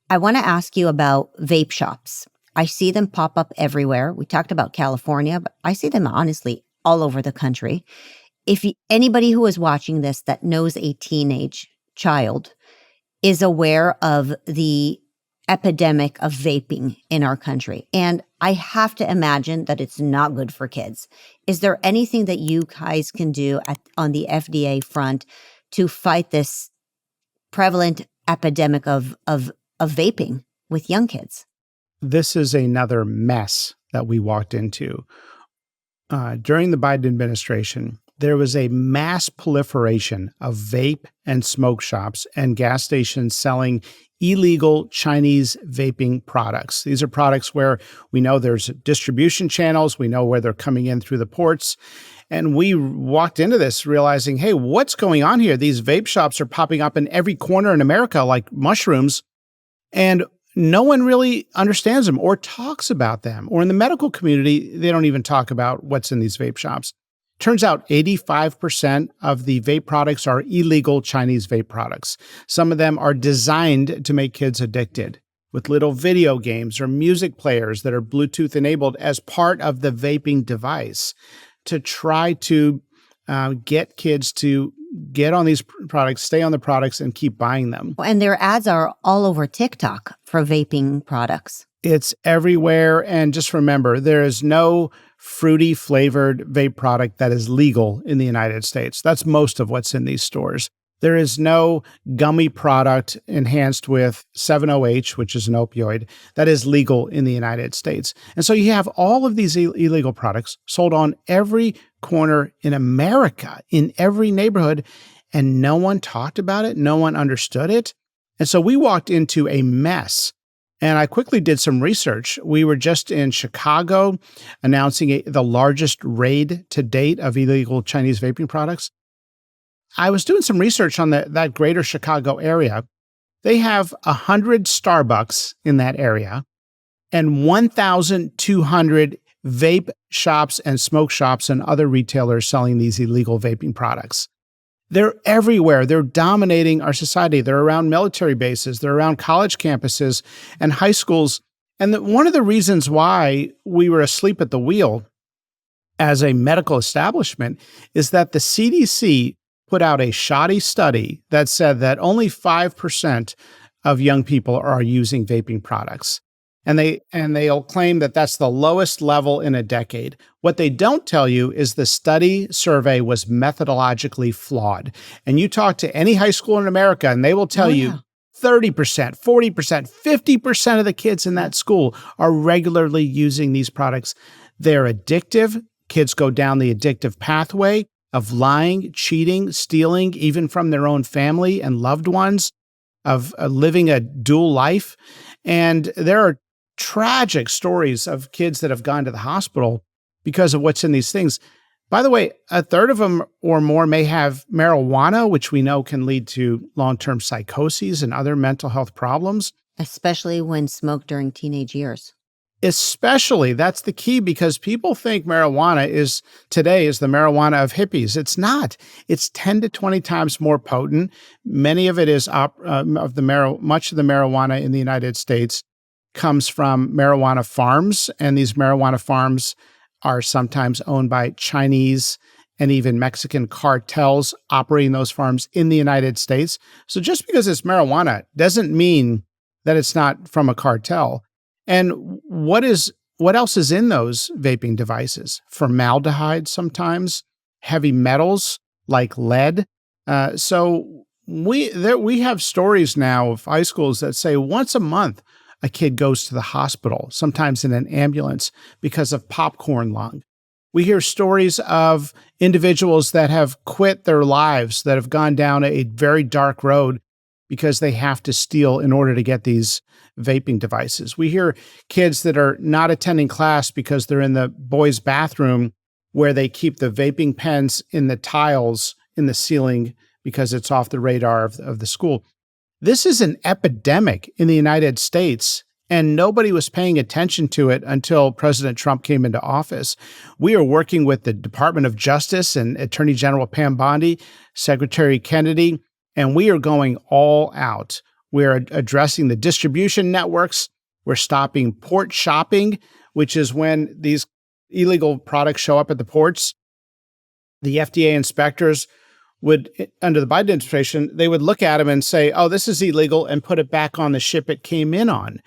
I want to ask you about vape shops. I see them pop up everywhere. We talked about California, but I see them honestly all over the country. If anybody who is watching this that knows a teenage child is aware of the epidemic of vaping in our country, and I have to imagine that it's not good for kids. Is there anything that you guys can do on the FDA front to fight this prevalent epidemic of vaping with young kids? This is another mess that we walked into. During the Biden administration, there was a mass proliferation of vape and smoke shops and gas stations selling illegal Chinese vaping products. These are products where we know there's distribution channels, we know where they're coming in through the ports. And we walked into this realizing, hey, what's going on here? These vape shops are popping up in every corner in America like mushrooms, and no one really understands them or talks about them. Or in the medical community, they don't even talk about what's in these vape shops. Turns out 85% of the vape products are illegal Chinese vape products. Some of them are designed to make kids addicted with little video games or music players that are Bluetooth enabled as part of the vaping device to try to get kids to get on these products, stay on the products, and keep buying them. And their ads are all over TikTok for vaping products. It's everywhere. And just remember, there is no fruity flavored vape product that is legal in the United States. That's most of what's in these stores. There is no gummy product enhanced with 7-OH, which is an opioid, that is legal in the United States. And so you have all of these illegal products sold on every corner in America, in every neighborhood, and no one talked about it. No one understood it. And so we walked into a mess. And I quickly did some research. We were just in Chicago announcing the largest raid to date of illegal Chinese vaping products. I was doing some research on that greater Chicago area. They have 100 Starbucks in that area and 1,200 vape shops and smoke shops and other retailers selling these illegal vaping products. They're everywhere. They're dominating our society. They're around military bases. They're around college campuses and high schools. And one of the reasons why we were asleep at the wheel as a medical establishment is that the CDC put out a shoddy study that said that only 5% of young people are using vaping products. And they'll claim that that's the lowest level in a decade. What they don't tell you is the study survey was methodologically flawed. And you talk to any high school in America and they will tell you 30%, 40%, 50% of the kids in that school are regularly using these products. They're addictive. Kids go down the addictive pathway of lying, cheating, stealing, even from their own family and loved ones, of living a dual life. And there are tragic stories of kids that have gone to the hospital because of what's in these things. By the way, a third of them or more may have marijuana, which we know can lead to long-term psychoses and other mental health problems. Especially when smoked during teenage years. Especially, that's the key, because people think marijuana today is the marijuana of hippies. It's not. It's 10 to 20 times more potent. Many of it is much of the marijuana in the United States comes from marijuana farms, and these marijuana farms are sometimes owned by Chinese and even Mexican cartels operating those farms in the United States. So just because it's marijuana doesn't mean that it's not from a cartel. And what else is in those vaping devices? Formaldehyde sometimes, heavy metals like lead. So we have stories now of high schools that say once a month, a kid goes to the hospital, sometimes in an ambulance, because of popcorn lung. We hear stories of individuals that have quit their lives, that have gone down a very dark road because they have to steal in order to get these vaping devices. We hear kids that are not attending class because they're in the boys' bathroom where they keep the vaping pens in the tiles in the ceiling because it's off the radar of the school. This is an epidemic in the United States, and nobody was paying attention to it until President Trump came into office. We are working with the Department of Justice and Attorney General Pam Bondi, Secretary Kennedy, and we are going all out We're addressing the distribution networks. We're stopping port shopping, which is when these illegal products show up at the ports. The FDA inspectors would, under the Biden administration, they would look at them and say, oh, this is illegal, and put it back on the ship it came in on.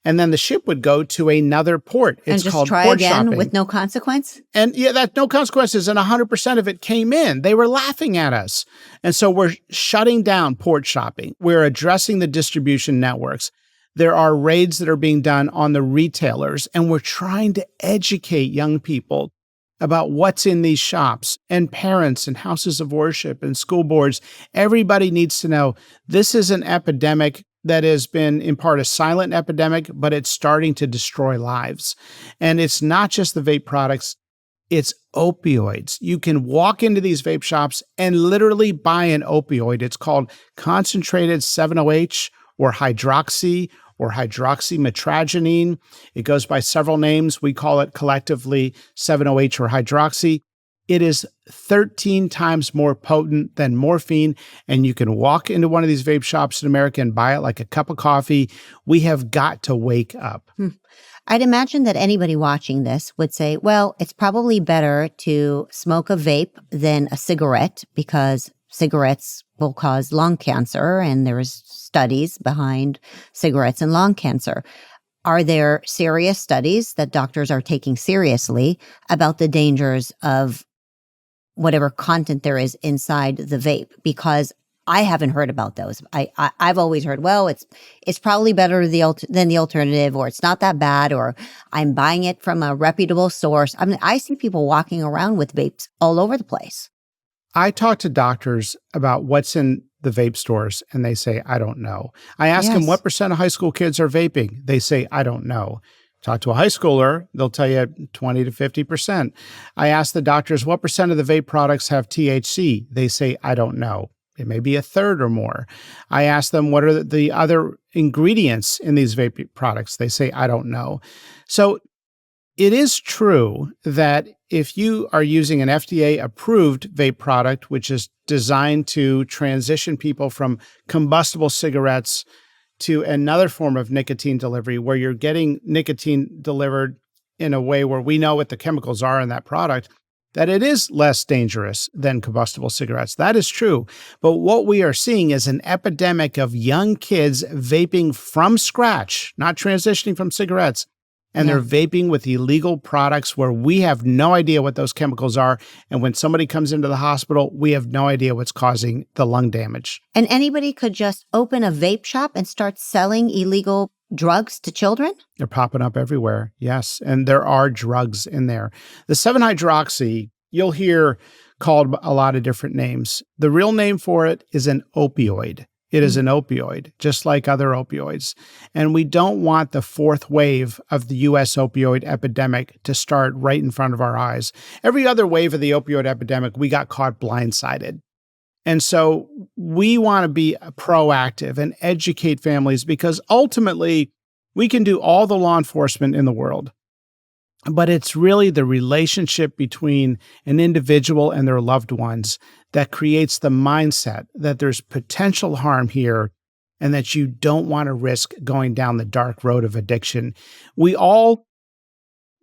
And then the ship would go to another port. It's and just called try port again shopping. with no consequence? And yeah, that no consequences, and 100% of it came in. They were laughing at us. And so we're shutting down port shopping. We're addressing the distribution networks. There are raids that are being done on the retailers, and we're trying to educate young people about what's in these shops, and parents and houses of worship and school boards. Everybody needs to know this is an epidemic that has been in part a silent epidemic, but it's starting to destroy lives. And it's not just the vape products, it's opioids. You can walk into these vape shops and literally buy an opioid. It's called concentrated 7-OH or hydroxy or hydroxymetragenine. It goes by several names. We call it collectively 7-OH or hydroxy. It is 13 times more potent than morphine, and you can walk into one of these vape shops in America and buy it like a cup of coffee. We have got to wake up. I'd imagine that anybody watching this would say, well, it's probably better to smoke a vape than a cigarette because cigarettes will cause lung cancer, and there's studies behind cigarettes and lung cancer. Are there serious studies that doctors are taking seriously about the dangers of whatever content there is inside the vape? Because I haven't heard about those. I've always heard, well, it's probably better than the alternative, or it's not that bad, or I'm buying it from a reputable source. I mean, I see people walking around with vapes all over the place. I talk to doctors about what's in the vape stores, and they say, I don't know. I ask them, what % of high school kids are vaping? They say, I don't know. Talk to a high schooler, they'll tell you 20 to 50%. I ask the doctors, what % of the vape products have THC? They say, I don't know. It may be a third or more. I ask them, what are the other ingredients in these vape products? They say, I don't know. So it is true that if you are using an FDA-approved vape product, which is designed to transition people from combustible cigarettes to another form of nicotine delivery, where you're getting nicotine delivered in a way where we know what the chemicals are in that product, that it is less dangerous than combustible cigarettes. That is true. But what we are seeing is an epidemic of young kids vaping from scratch, not transitioning from cigarettes. And they're vaping with illegal products where we have no idea what those chemicals are. And when somebody comes into the hospital, we have no idea what's causing the lung damage. And anybody could just open a vape shop and start selling illegal drugs to children? They're popping up everywhere, yes. And there are drugs in there. The 7-hydroxy, you'll hear called a lot of different names. The real name for it is an opioid. It is an opioid, just like other opioids. And we don't want the fourth wave of the U.S. opioid epidemic to start right in front of our eyes. Every other wave of the opioid epidemic, we got caught blindsided. And so we want to be proactive and educate families, because ultimately we can do all the law enforcement in the world. But it's really the relationship between an individual and their loved ones that creates the mindset that there's potential harm here and that you don't want to risk going down the dark road of addiction. We all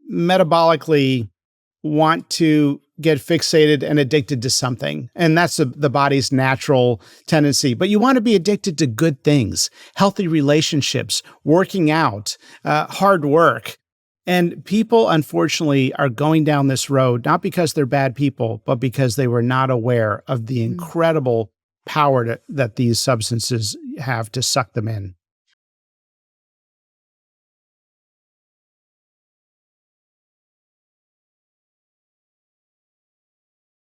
metabolically want to get fixated and addicted to something, and that's the body's natural tendency. But you want to be addicted to good things, healthy relationships, working out, hard work. And people, unfortunately, are going down this road, not because they're bad people, but because they were not aware of the incredible power that these substances have to suck them in.